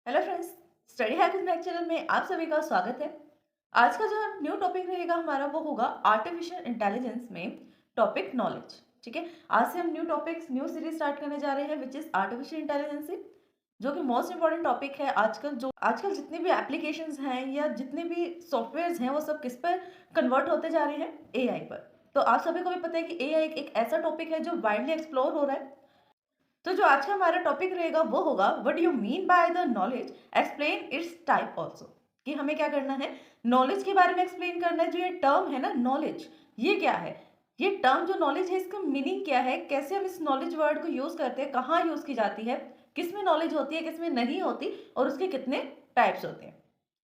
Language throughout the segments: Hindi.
Hello friends, study hack with Mac channel में आप सभी का स्वागत है। आज का जो न्यू टॉपिक रहेगा हमारा वो होगा आर्टिफिशियल इंटेलिजेंस में टॉपिक नॉलेज। ठीक है, आज से हम न्यू सीरीज स्टार्ट करने जा रहे हैं विच इज आर्टिफिशियल इंटेलिजेंस, जो कि मोस्ट इंपॉर्टेंट टॉपिक है। आजकल जितने भी एप्लीकेशंस हैं या जितने भी सॉफ्टवेयर्स हैं वो सब किस पर कन्वर्ट होते जा रहे हैं, एआई पर। तो आप सभी को भी पता है कि एआई एक ऐसा टॉपिक है जो वाइडली एक्सप्लोर हो रहा है। तो जो आज का हमारा टॉपिक रहेगा वो होगा what you mean by the knowledge, explain it's type also. कि हमें क्या करना है, नॉलेज के बारे में एक्सप्लेन करना है। जो ये टर्म है ना नॉलेज, ये क्या है, ये टर्म जो नॉलेज है इसका मीनिंग क्या है, कैसे हम इस नॉलेज वर्ड को यूज करते हैं, कहाँ यूज की जाती है, किस में नॉलेज होती है, किस में नहीं होती, और उसके कितने टाइप्स होते हैं।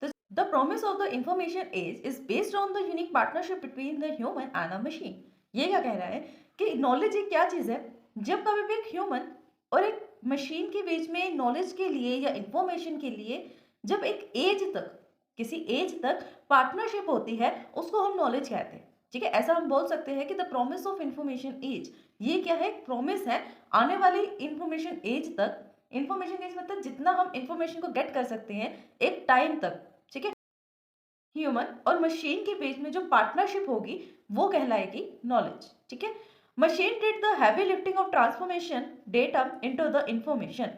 तो the promise of the information age is based on the unique partnership between the human and a machine. ये क्या कह रहा है कि नॉलेज एक क्या चीज है, जब कभी भी एक ह्यूमन और एक मशीन के बीच में नॉलेज के लिए या इंफॉर्मेशन के लिए जब एक एज तक, किसी एज तक पार्टनरशिप होती है, उसको हम नॉलेज कहते हैं। ठीक है, ऐसा हम बोल सकते हैं कि the promise of information age, ये क्या है, एक प्रॉमिस है आने वाली इंफॉर्मेशन एज तक। इंफॉर्मेशन एज मतलब जितना हम इंफॉर्मेशन को गेट कर सकते हैं एक टाइम तक। ठीक है, ह्यूमन और मशीन के बीच में जो पार्टनरशिप होगी वो कहलाएगी नॉलेज। ठीक है, machine did the heavy lifting of transformation data into the information.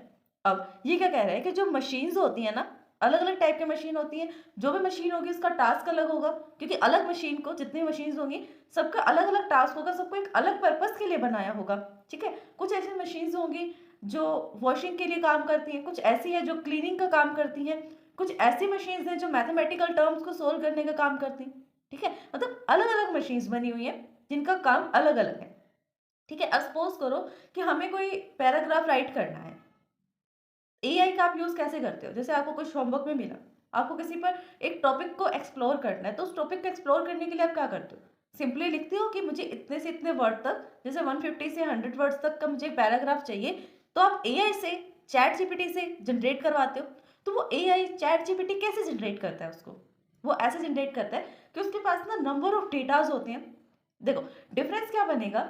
अब ये क्या कह रहा है कि जो मशीन्स होती है ना, अलग अलग टाइप की मशीन होती है। जो भी मशीन होगी उसका टास्क अलग होगा, क्योंकि अलग मशीन को, जितनी मशीन्स होंगी सबका अलग अलग टास्क होगा, सबको एक अलग पर्पस के लिए बनाया होगा। ठीक है, कुछ ऐसी मशीन्स होंगी जो वॉशिंग के लिए काम करती हैं, कुछ ऐसी है जो क्लीनिंग का काम करती हैं, कुछ ऐसी मशीन्स हैं जो मैथमेटिकल टर्म्स को सोल्व करने का काम करती हैं। ठीक है, मतलब अलग अलग मशीन्स बनी हुई हैं जिनका काम अलग अलग है। ठीक है, अब सपोज करो कि हमें कोई पैराग्राफ राइट करना है। एआई का आप यूज कैसे करते हो, जैसे आपको कुछ होमवर्क में मिला, आपको किसी पर एक टॉपिक को एक्सप्लोर करना है, तो उस टॉपिक को एक्सप्लोर करने के लिए आप क्या करते हो, सिंपली लिखते हो कि मुझे इतने से इतने वर्ड तक, जैसे 150 से 100 वर्ड्स तक का मुझे पैराग्राफ चाहिए। तो आप एआई से, चैट जीपीटी से जनरेट करवाते हो। तो वो एआई चैट जीपीटी कैसे जनरेट करता है उसको, वो ऐसे जनरेट करता है कि उसके पास ना नंबर ऑफ डेटाज होते हैं। देखो, डिफरेंस क्या बनेगा,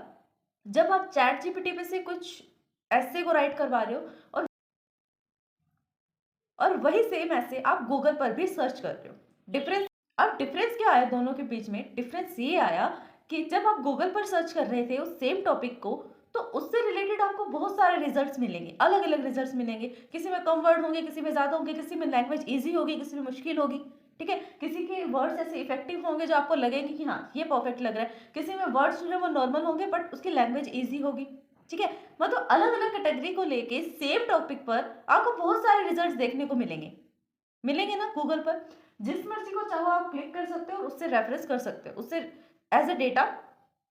जब आप चैट जीपीटी पे से कुछ ऐसे को राइट करवा रहे हो और वही सेम ऐसे आप गूगल पर भी सर्च कर रहे हो, डिफरेंस। अब डिफरेंस क्या आया दोनों के बीच में, डिफरेंस ये आया कि जब आप गूगल पर सर्च कर रहे थे उस सेम टॉपिक को, तो उससे रिलेटेड आपको बहुत सारे रिजल्ट्स मिलेंगे, अलग अलग रिजल्ट्स मिलेंगे। किसी में कम वर्ड होंगे, किसी में ज्यादा होंगे, किसी में लैंग्वेज इजी होगी, किसी में मुश्किल होगी। ठीक है, किसी के वर्ड्स ऐसे इफेक्टिव होंगे जो आपको लगेंगे कि हाँ ये परफेक्ट लग रहा है, किसी में वर्ड्स जो है वो नॉर्मल होंगे बट उसकी लैंग्वेज इजी होगी। ठीक है, मतलब अलग अलग कैटेगरी को लेके सेम टॉपिक पर आपको बहुत सारे रिजल्ट्स देखने को मिलेंगे, मिलेंगे ना गूगल पर। जिस मर्जी को चाहो आप क्लिक कर सकते हो और उससे रेफरेंस कर सकते हो, उससे एज अ डेटा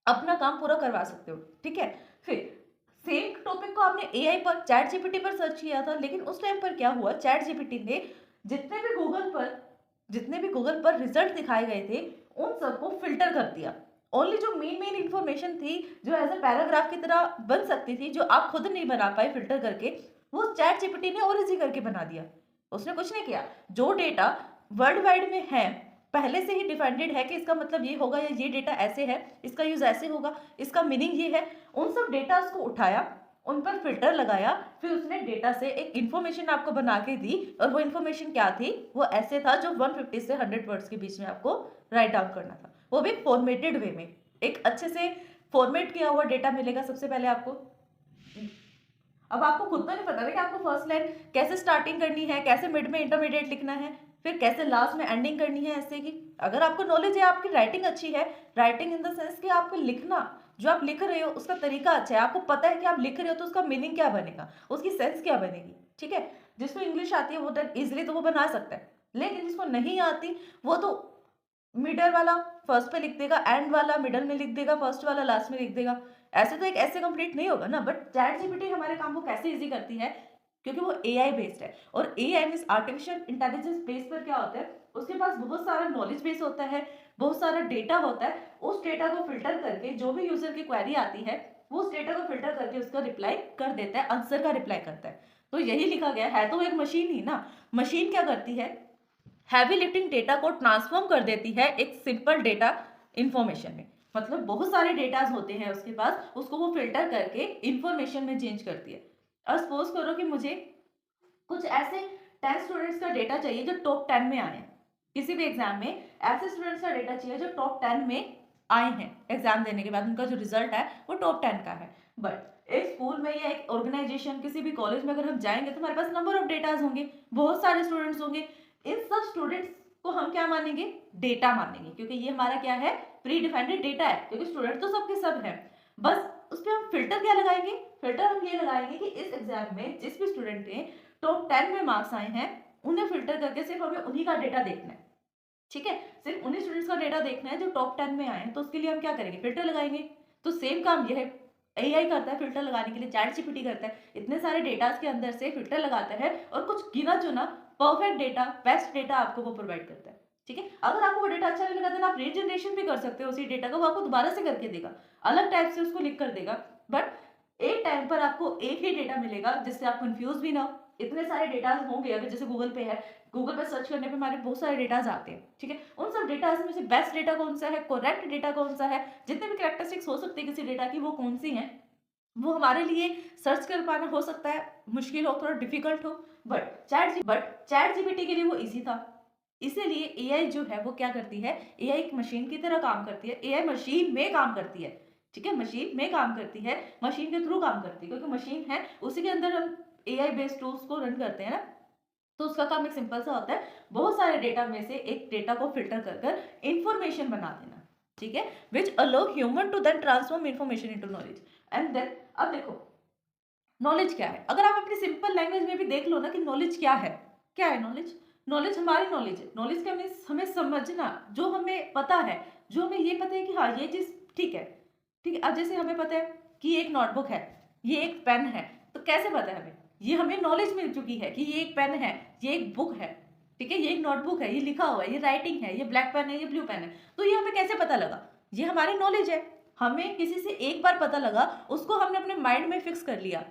अपना काम पूरा करवा सकते हो। ठीक है, फिर सेम टॉपिक को आपने एआई पर, चैट जीपीटी पर सर्च किया था, लेकिन उस टाइम पर क्या हुआ, चैट जीपीटी ने जितने भी गूगल पर रिजल्ट दिखाए गए थे उन सबको फिल्टर कर दिया। ओनली जो मेन मेन इंफॉर्मेशन थी, जो एज अ पैराग्राफ की तरह बन सकती थी, जो आप खुद नहीं बना पाए फिल्टर करके, वो चैट जीपीटी ने और इजी करके बना दिया। उसने कुछ नहीं किया, जो डेटा वर्ल्ड वाइड में है, पहले से ही डिफाइंडेड है कि इसका मतलब ये होगा या ये डेटा ऐसे है, इसका यूज ऐसे होगा, इसका मीनिंग ये है, उन सब डेटा को उठाया, उन पर फिल्टर लगाया, फिर उसने डेटा से एक इन्फॉर्मेशन आपको बना के दी। और वो इन्फॉर्मेशन क्या थी, वो ऐसे था जो 150 से 100 वर्ड्स के बीच में आपको राइट डाउन करना था, वो भी फॉर्मेटेड वे में, एक अच्छे से फॉर्मेट किया हुआ डेटा मिलेगा सबसे पहले आपको। अब आपको खुद तो नहीं पता था कि आपको फर्स्ट लाइन कैसे स्टार्टिंग करनी है, कैसे मिड में इंटरमीडिएट लिखना है, फिर कैसे लास्ट में एंडिंग करनी है, ऐसे की। अगर आपको नॉलेज है, आपकी राइटिंग अच्छी है, राइटिंग इन द सेंस कि आपको लिखना, जो आप लिख रहे हो उसका तरीका अच्छा है, आपको पता है कि आप लिख रहे हो तो उसका मीनिंग क्या बनेगा, उसकी सेंस क्या बनेगी। ठीक है, जिसको इंग्लिश आती है वो तो इजिली तो वो बना सकता है, लेकिन जिसको नहीं आती वो तो मिडल वाला फर्स्ट पे लिख देगा, एंड वाला मिडल में लिख देगा, फर्स्ट वाला लास्ट में लिख देगा। ऐसे तो एक ऐसे कंप्लीट नहीं होगा ना। बट चैट जीपीटी हमारे काम को कैसे इजी करती है, क्योंकि वो एआई बेस्ड है, और AI means artificial intelligence base पर क्या होता है, उसके पास बहुत सारा नॉलेज बेस होता है, बहुत सारा डेटा होता है। उस डेटा को फिल्टर करके जो भी यूजर की क्वेरी आती है, वो उस डेटा को फिल्टर करके उसका रिप्लाई कर देता है, आंसर का रिप्लाई करता है। तो यही लिखा गया है, तो एक मशीन ही ना। मशीन क्या करती है, हैवी लिफ्टिंग डेटा को ट्रांसफॉर्म कर देती है एक सिंपल डेटा इंफॉर्मेशन में। मतलब बहुत सारे डेटाज होते हैं उसके पास, उसको वो फिल्टर करके इंफॉर्मेशन में चेंज करती है। अब सपोज करो कि मुझे कुछ ऐसे 10 स्टूडेंट्स का डेटा चाहिए जो टॉप 10 में आए हैं। किसी भी एग्जाम में ऐसे स्टूडेंट्स का डेटा चाहिए जो टॉप 10 में आए हैं, एग्जाम देने के बाद उनका जो रिजल्ट है वो टॉप 10 का है। बट एक स्कूल में या एक ऑर्गेनाइजेशन, किसी भी कॉलेज में अगर हम जाएंगे तो हमारे पास नंबर ऑफ डेटाज होंगे, बहुत सारे स्टूडेंट्स होंगे। इन सब स्टूडेंट्स को हम क्या मानेंगे? डेटा मानेंगे, क्योंकि ये हमारा क्या है? प्री डिफाइंड डेटा है, क्योंकि स्टूडेंट तो सबके सब है। बस उस पर हम फिल्टर क्या लगाएंगे? फिल्टर हम ये लगाएंगे कि इस एग्जाम में जिस भी स्टूडेंट के टॉप 10 में मार्क्स आए हैं उन्हें फिल्टर करके सिर्फ हमें उन्हीं का डेटा देखना है। ठीक है, सिर्फ उन्हीं स्टूडेंट्स का डेटा देखना है जो टॉप 10 में आए हैं। तो उसके लिए हम क्या करेंगे? फिल्टर लगाएंगे। तो सेम काम यह एआई करता है, फिल्टर लगाने के लिए चैट जीपीटी करता है, इतने सारे डेटास के अंदर से फिल्टर लगाता है और कुछ गिना चुना परफेक्ट डेटा, बेस्ट डेटा आपको वो प्रोवाइड करता है। ठीक है, अगर आपको वो डेटा अच्छा नहीं लगा तो आप रीजनरेशन भी कर सकते हो उसी डेटा को, वो आपको दोबारा से करके देगा, अलग टाइप से उसको लिख कर देगा। बट एक टाइम पर आपको एक ही डेटा मिलेगा जिससे आप कंफ्यूज भी ना हो। इतने सारे डेटाज होंगे, अगर जैसे गूगल पे है, गूगल पे सर्च करने पे हमारे बहुत सारे डेटाज आते हैं। ठीक है, उन सब डेटाज में से बेस्ट डेटा कौन सा है, करेक्ट डेटा कौन सा है, जितने भी कैरेक्टरिस्टिक्स हो सकती है किसी डेटा की वो कौन सी हैं, वो हमारे लिए सर्च कर पाना हो सकता है मुश्किल हो, थोड़ा डिफिकल्ट हो। बट चैट जीपीटी के लिए वो इजी था। इसीलिए एआई जो है वो क्या करती है? एआई एक मशीन की तरह काम करती है। एआई मशीन में काम करती है। ठीक है, मशीन में काम करती है, मशीन के थ्रू काम करती है, क्योंकि मशीन है उसी के अंदर हम एआई बेस्ड टूल्स को रन करते हैं ना। तो उसका काम एक सिंपल सा होता है, बहुत सारे डेटा में से एक डेटा को फिल्टर कर कर इंफॉर्मेशन बना देना। ठीक है, which allow human to then transform information into knowledge. And then अब देखो नॉलेज क्या है, अगर आप अपनी सिंपल लैंग्वेज में भी देख लो ना कि नॉलेज क्या है। क्या है नॉलेज? नॉलेज हमारी नॉलेज है। नॉलेज का मीन्स हमें समझना, जो हमें पता है, जो हमें ये पता है कि हाँ ये चीज ठीक है। ठीक है, अब जैसे हमें पता है कि ये एक नोटबुक है, ये एक पेन है, तो कैसे पता है हमें? ये हमें नॉलेज मिल चुकी है कि ये एक पेन है, ये एक बुक है। ठीक है, ये एक नोटबुक है, ये लिखा हुआ है, ये राइटिंग है, ये ब्लैक पेन है, ये ब्लू पेन है। तो ये हमें कैसे पता लगा? ये हमारी नॉलेज है। हमें किसी से एक बार पता लगा, उसको हमने अपने माइंड में फिक्स कर लिया।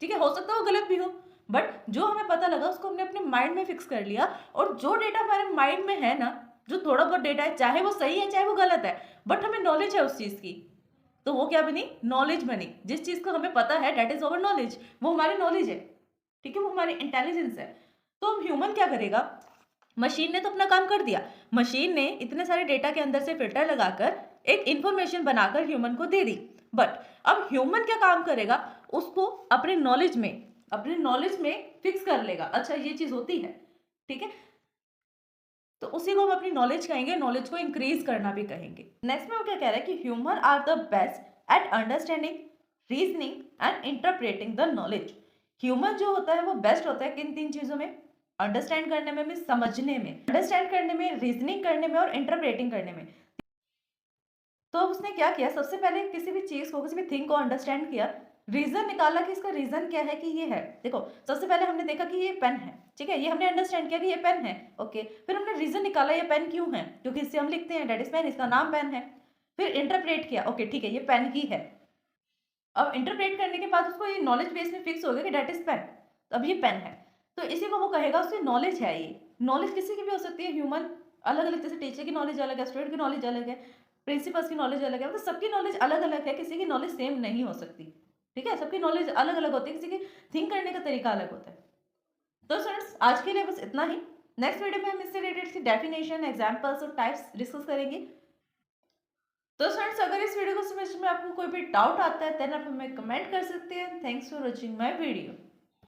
ठीक है, हो सकता है वो गलत भी हो, बट जो हमें पता लगा उसको हमने अपने माइंड में फिक्स कर लिया। और जो डेटा हमारे माइंड में है ना, जो थोड़ा बहुत डेटा है, चाहे वो सही है चाहे वो गलत है, बट हमें नॉलेज है उस चीज की, तो वो क्या बनी? नॉलेज बनी। जिस चीज को हमें पता है दैट इज अवर नॉलेज, वो हमारी नॉलेज है। ठीक है, वो हमारी इंटेलिजेंस है। तो अब ह्यूमन क्या करेगा? मशीन ने तो अपना काम कर दिया। मशीन ने इतने सारे डेटा के अंदर से फिल्टर लगाकर एक इंफॉर्मेशन बनाकर ह्यूमन को दे दी। बट अब ह्यूमन क्या काम करेगा? उसको अपने नॉलेज में फिक्स कर लेगा। अच्छा ये चीज होती है, ठीक है, तो उसी को हम अपनी नॉलेज कहेंगे, नॉलेज को इंक्रीज करना भी कहेंगे। नेक्स्ट में वो क्या कह रहा है कि human are the best at understanding, reasoning and interpreting the knowledge. Human जो होता है वो बेस्ट होता है किन तीन चीजों में? अंडरस्टैंड करने में, मीन्स समझने में, अंडरस्टैंड करने में, रीजनिंग करने में और इंटरप्रेटिंग करने में। तो अब उसने क्या किया? सबसे पहले किसी भी चीज को, किसी भी थिंग को अंडरस्टैंड किया, रीजन निकाला कि इसका रीजन क्या है कि ये है। देखो सबसे पहले हमने देखा कि ये पेन है, ठीक है, ये हमने अंडरस्टैंड किया कि ये पेन है। ओके, फिर हमने रीजन निकाला ये पेन क्यों है, क्योंकि इससे हम लिखते हैं, डेट इज पेन, इसका नाम पेन है। फिर इंटरप्रेट किया, ओके ठीक है ये पेन ही है। अब इंटरप्रेट करने के बाद उसको ये नॉलेज बेस में फिक्स हो गया कि डेट इज पेन, तो अब ये पेन है, तो इसी को वो कहेगा उसकी नॉलेज है। ये नॉलेज किसी की भी हो सकती है, ह्यूमन अलग अलग, जैसे टीचर की नॉलेज अलग है, स्टूडेंट की नॉलेज अलग है, प्रिंसिपल्स की नॉलेज अलग है, मतलब सबकी नॉलेज अलग अलग है, किसी की नॉलेज सेम नहीं हो सकती। ठीक है, सबकी नॉलेज अलग अलग होती है, किसी की थिंक करने का तरीका अलग होता है। तो स्टूडेंट्स आज के लिए बस इतना ही। नेक्स्ट वीडियो में हम इससे रिलेटेड डेफिनेशन, एग्जाम्पल्स और टाइप्स डिस्कस करेंगे। तो फ्रेंड्स अगर इस वीडियो को समझने में आपको कोई भी डाउट आता है देन आप हमें कमेंट कर सकते हैं। Thanks for watching my video.